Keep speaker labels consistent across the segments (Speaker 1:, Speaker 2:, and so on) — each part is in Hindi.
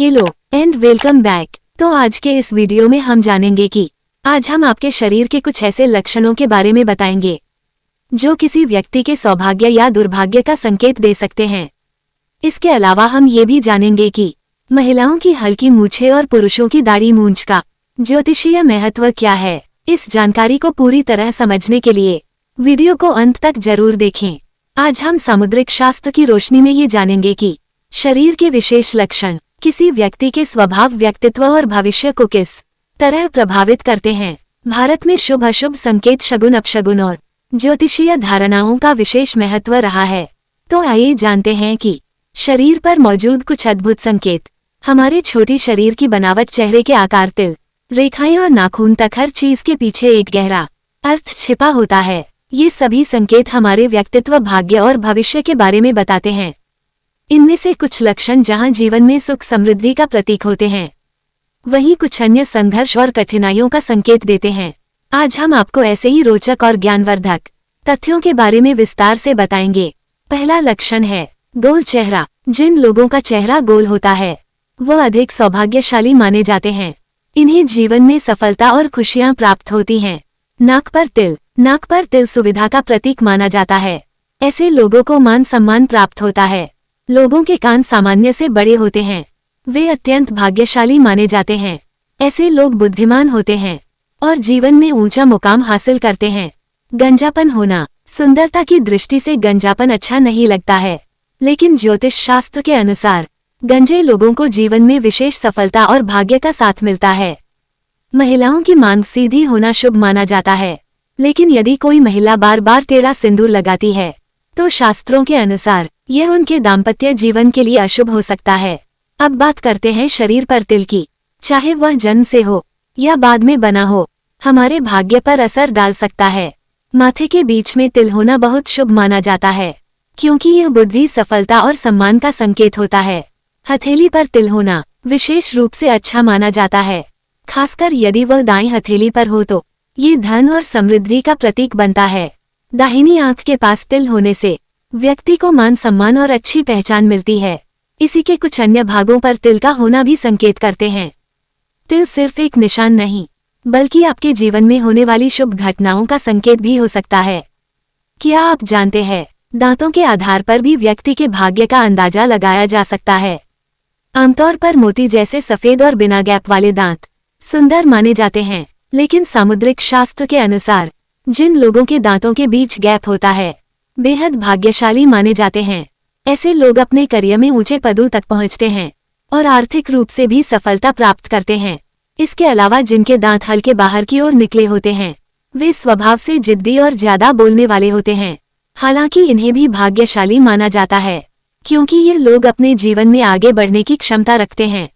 Speaker 1: Hello and welcome back. तो आज के इस वीडियो में हम जानेंगे कि आज हम आपके शरीर के कुछ ऐसे लक्षणों के बारे में बताएंगे जो किसी व्यक्ति के सौभाग्य या दुर्भाग्य का संकेत दे सकते हैं। इसके अलावा हम ये भी जानेंगे कि महिलाओं की हल्की मूछें और पुरुषों की दाढ़ी मूंछ का ज्योतिषीय महत्व क्या है। इस जानकारी को पूरी तरह समझने के लिए वीडियो को अंत तक जरूर देखें। आज हम सामुद्रिक शास्त्र की रोशनी में ये जानेंगे कि शरीर के विशेष लक्षण किसी व्यक्ति के स्वभाव, व्यक्तित्व और भविष्य को किस तरह प्रभावित करते हैं। भारत में शुभ अशुभ संकेत, शगुन अपशगुन और ज्योतिषीय धारणाओं का विशेष महत्व रहा है। तो आइए जानते हैं कि शरीर पर मौजूद कुछ अद्भुत संकेत। हमारे छोटी शरीर की बनावट, चेहरे के आकार, तिल रेखाएं और नाखून तक हर चीज के पीछे एक गहरा अर्थ छिपा होता है। ये सभी संकेत हमारे व्यक्तित्व, भाग्य और भविष्य के बारे में बताते हैं। इनमें से कुछ लक्षण जहां जीवन में सुख समृद्धि का प्रतीक होते हैं, वहीं कुछ अन्य संघर्ष और कठिनाइयों का संकेत देते हैं। आज हम आपको ऐसे ही रोचक और ज्ञानवर्धक तथ्यों के बारे में विस्तार से बताएंगे। पहला लक्षण है गोल चेहरा। जिन लोगों का चेहरा गोल होता है वो अधिक सौभाग्यशाली माने जाते हैं। इन्हें जीवन में सफलता और खुशियां प्राप्त होती हैं। नाक पर तिल। नाक पर तिल सुविधा का प्रतीक माना जाता है। ऐसे लोगों को मान सम्मान प्राप्त होता है। लोगों के कान सामान्य से बड़े होते हैं। वे अत्यंत भाग्यशाली माने जाते हैं। ऐसे लोग बुद्धिमान होते हैं और जीवन में ऊंचा मुकाम हासिल करते हैं। गंजापन होना। सुंदरता की दृष्टि से गंजापन अच्छा नहीं लगता है, लेकिन ज्योतिष शास्त्र के अनुसार गंजे लोगों को जीवन में विशेष सफलता और भाग्य का साथ मिलता है। महिलाओं की मांग सीधी होना शुभ माना जाता है, लेकिन यदि कोई महिला बार बार टेढ़ा सिंदूर लगाती है तो शास्त्रों के अनुसार यह उनके दाम्पत्य जीवन के लिए अशुभ हो सकता है। अब बात करते हैं शरीर पर तिल की। चाहे वह जन्म से हो या बाद में बना हो, हमारे भाग्य पर असर डाल सकता है। माथे के बीच में तिल होना बहुत शुभ माना जाता है, क्योंकि यह बुद्धि, सफलता और सम्मान का संकेत होता है। हथेली पर तिल होना विशेष रूप से अच्छा माना जाता है, खासकर यदि वह दाईं हथेली पर हो तो ये धन और समृद्धि का प्रतीक बनता है। दाहिनी आंख के पास तिल होने से व्यक्ति को मान सम्मान और अच्छी पहचान मिलती है। इसी के कुछ अन्य भागों पर तिल का होना भी संकेत करते हैं। तिल सिर्फ एक निशान नहीं, बल्कि आपके जीवन में होने वाली शुभ घटनाओं का संकेत भी हो सकता है। क्या आप जानते हैं, दांतों के आधार पर भी व्यक्ति के भाग्य का अंदाजा लगाया जा सकता है। आमतौर पर मोती जैसे सफेद और बिना गैप वाले दांत सुंदर माने जाते हैं, लेकिन सामुद्रिक शास्त्र के अनुसार जिन लोगों के दांतों के बीच गैप होता है बेहद भाग्यशाली माने जाते हैं। ऐसे लोग अपने करियर में ऊंचे पदों तक पहुंचते हैं और आर्थिक रूप से भी सफलता प्राप्त करते हैं। इसके अलावा जिनके दांत हल्के बाहर की ओर निकले होते हैं वे स्वभाव से जिद्दी और ज्यादा बोलने वाले होते हैं। हालांकि इन्हें भी भाग्यशाली माना जाता है, क्योंकि ये लोग अपने जीवन में आगे बढ़ने की क्षमता रखते हैं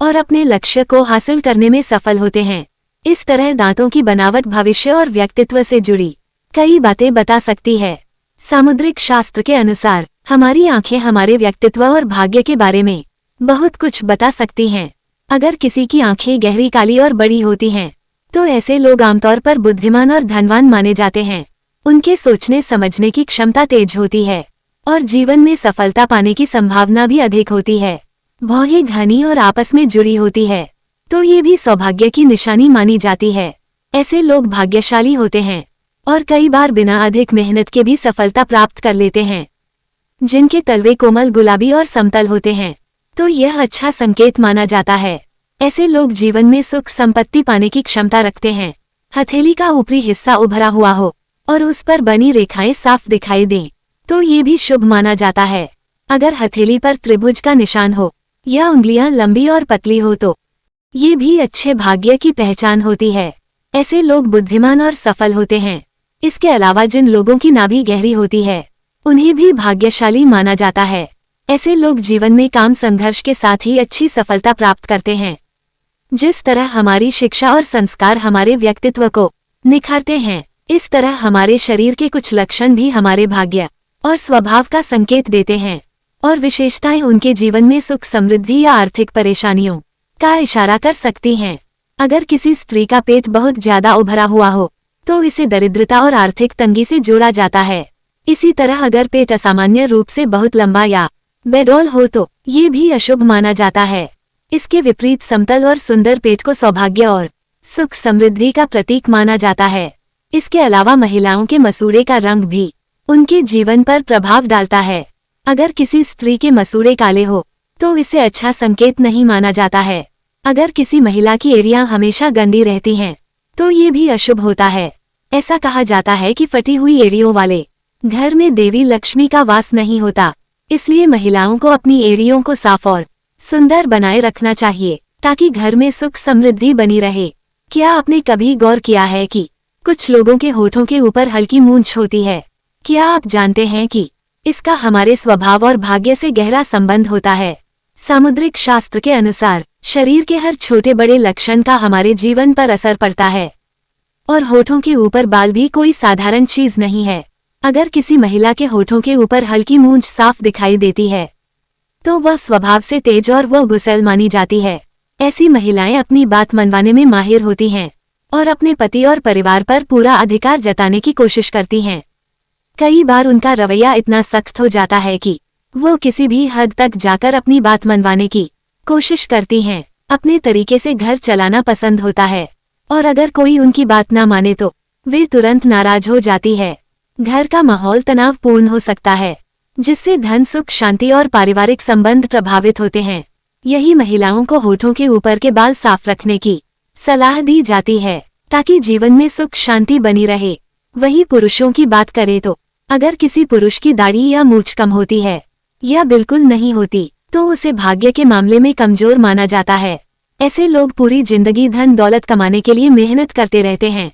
Speaker 1: और अपने लक्ष्य को हासिल करने में सफल होते हैं। इस तरह दांतों की बनावट भविष्य और व्यक्तित्व से जुड़ी कई बातें बता सकती है। सामुद्रिक शास्त्र के अनुसार हमारी आंखें हमारे व्यक्तित्व और भाग्य के बारे में बहुत कुछ बता सकती हैं। अगर किसी की आंखें गहरी, काली और बड़ी होती हैं, तो ऐसे लोग आमतौर पर बुद्धिमान और धनवान माने जाते हैं। उनके सोचने समझने की क्षमता तेज होती है और जीवन में सफलता पाने की संभावना भी अधिक होती है। भौहें घनी और आपस में जुड़ी होती है, तो ये भी सौभाग्य की निशानी मानी जाती है। ऐसे लोग भाग्यशाली होते हैं और कई बार बिना अधिक मेहनत के भी सफलता प्राप्त कर लेते हैं। जिनके तलवे कोमल, गुलाबी और समतल होते हैं, तो यह अच्छा संकेत माना जाता है। ऐसे लोग जीवन में सुख संपत्ति पाने की क्षमता रखते हैं। हथेली का ऊपरी हिस्सा उभरा हुआ हो और उस पर बनी रेखाएं साफ दिखाई दें, तो ये भी शुभ माना जाता है। अगर हथेली पर त्रिभुज का निशान हो या उंगलियां लंबी और पतली हो तो ये भी अच्छे भाग्य की पहचान होती है। ऐसे लोग बुद्धिमान और सफल होते हैं। इसके अलावा जिन लोगों की नाभि गहरी होती है उन्हें भी भाग्यशाली माना जाता है। ऐसे लोग जीवन में काम, संघर्ष के साथ ही अच्छी सफलता प्राप्त करते हैं। जिस तरह हमारी शिक्षा और संस्कार हमारे व्यक्तित्व को निखारते हैं, इस तरह हमारे शरीर के कुछ लक्षण भी हमारे भाग्य और स्वभाव का संकेत देते हैं और विशेषताएं उनके जीवन में सुख समृद्धि या आर्थिक परेशानियों का इशारा कर सकती हैं। अगर किसी स्त्री का पेट बहुत ज्यादा उभरा हुआ हो तो इसे दरिद्रता और आर्थिक तंगी से जोड़ा जाता है। इसी तरह अगर पेट असामान्य रूप से बहुत लंबा या बेडौल हो तो ये भी अशुभ माना जाता है। इसके विपरीत समतल और सुंदर पेट को सौभाग्य और सुख समृद्धि का प्रतीक माना जाता है। इसके अलावा महिलाओं के मसूड़े का रंग भी उनके जीवन पर प्रभाव डालता है। अगर किसी स्त्री के मसूड़े काले हो तो इसे अच्छा संकेत नहीं माना जाता है। अगर किसी महिला की एड़ियां हमेशा गंदी रहती हैं तो ये भी अशुभ होता है। ऐसा कहा जाता है कि फटी हुई एड़ियों वाले घर में देवी लक्ष्मी का वास नहीं होता। इसलिए महिलाओं को अपनी एड़ियों को साफ और सुंदर बनाए रखना चाहिए ताकि घर में सुख समृद्धि बनी रहे। क्या आपने कभी गौर किया है कि कुछ लोगों के होठों के ऊपर हल्की मूंछ होती है? क्या आप जानते हैं कि इसका हमारे स्वभाव और भाग्य से गहरा संबंध होता है? सामुद्रिक शास्त्र के अनुसार शरीर के हर छोटे बड़े लक्षण का हमारे जीवन पर असर पड़ता है और होठों के ऊपर बाल भी कोई साधारण चीज नहीं है। अगर किसी महिला के होठों के ऊपर हल्की मूंछ साफ दिखाई देती है तो वह स्वभाव से तेज और वो गुस्सैल मानी जाती है। ऐसी महिलाएं अपनी बात मनवाने में माहिर होती हैं और अपने पति और परिवार पर पूरा अधिकार जताने की कोशिश करती हैं। कई बार उनका रवैया इतना सख्त हो जाता है कि वो किसी भी हद तक जाकर अपनी बात मनवाने की कोशिश करती हैं। अपने तरीके से घर चलाना पसंद होता है और अगर कोई उनकी बात ना माने तो वे तुरंत नाराज हो जाती है। घर का माहौल तनावपूर्ण हो सकता है जिससे धन सुख शांति और पारिवारिक संबंध प्रभावित होते हैं। यही महिलाओं को होठों के ऊपर के बाल साफ रखने की सलाह दी जाती है ताकि जीवन में सुख शांति बनी रहे। वहीं पुरुषों की बात करें तो अगर किसी पुरुष की दाढ़ी या मूंछ कम होती है या बिल्कुल नहीं होती तो उसे भाग्य के मामले में कमजोर माना जाता है। ऐसे लोग पूरी जिंदगी धन दौलत कमाने के लिए मेहनत करते रहते हैं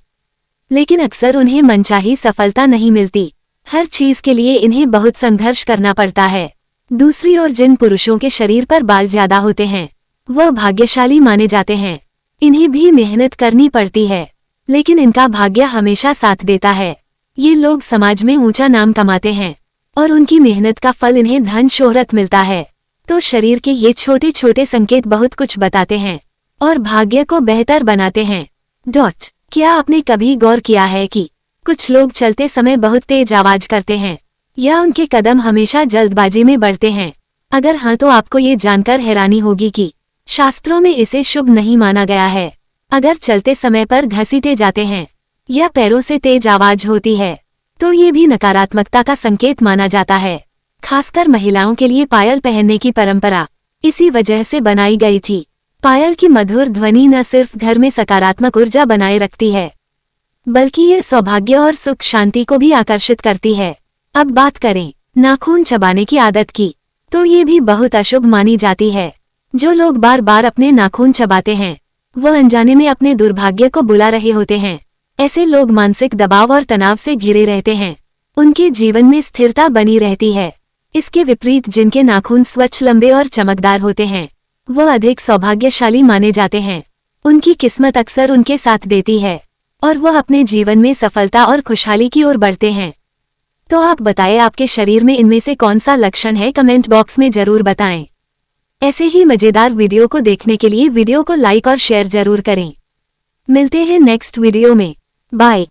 Speaker 1: लेकिन अक्सर उन्हें मनचाही सफलता नहीं मिलती। हर चीज के लिए इन्हें बहुत संघर्ष करना पड़ता है। दूसरी ओर जिन पुरुषों के शरीर पर बाल ज्यादा होते हैं वह भाग्यशाली माने जाते हैं। इन्हें भी मेहनत करनी पड़ती है लेकिन इनका भाग्य हमेशा साथ देता है। ये लोग समाज में ऊंचा नाम कमाते हैं और उनकी मेहनत का फल इन्हें धन शोहरत मिलता है। तो शरीर के ये छोटे छोटे संकेत बहुत कुछ बताते हैं और भाग्य को बेहतर बनाते हैं। क्या आपने कभी गौर किया है कि कुछ लोग चलते समय बहुत तेज आवाज करते हैं या उनके कदम हमेशा जल्दबाजी में बढ़ते हैं? अगर हाँ तो आपको ये जानकर हैरानी होगी कि शास्त्रों में इसे शुभ नहीं माना गया है। अगर चलते समय पर घसीटे जाते हैं या पैरों से तेज आवाज होती है तो ये भी नकारात्मकता का संकेत माना जाता है। खासकर महिलाओं के लिए पायल पहनने की परंपरा इसी वजह से बनाई गई थी। पायल की मधुर ध्वनि न सिर्फ घर में सकारात्मक ऊर्जा बनाए रखती है बल्कि ये सौभाग्य और सुख शांति को भी आकर्षित करती है। अब बात करें नाखून चबाने की आदत की तो ये भी बहुत अशुभ मानी जाती है। जो लोग बार बार अपने नाखून चबाते हैं वह अनजाने में अपने दुर्भाग्य को बुला रहे होते हैं। ऐसे लोग मानसिक दबाव और तनाव से घिरे रहते हैं। उनके जीवन में स्थिरता बनी रहती है। इसके विपरीत जिनके नाखून स्वच्छ लंबे और चमकदार होते हैं वह अधिक सौभाग्यशाली माने जाते हैं। उनकी किस्मत अक्सर उनके साथ देती है और वह अपने जीवन में सफलता और खुशहाली की ओर बढ़ते हैं। तो आप बताएं आपके शरीर में इनमें से कौन सा लक्षण है? कमेंट बॉक्स में जरूर बताएं। ऐसे ही मजेदार वीडियो को देखने के लिए वीडियो को लाइक और शेयर जरूर करें। मिलते हैं नेक्स्ट वीडियो में। बाय।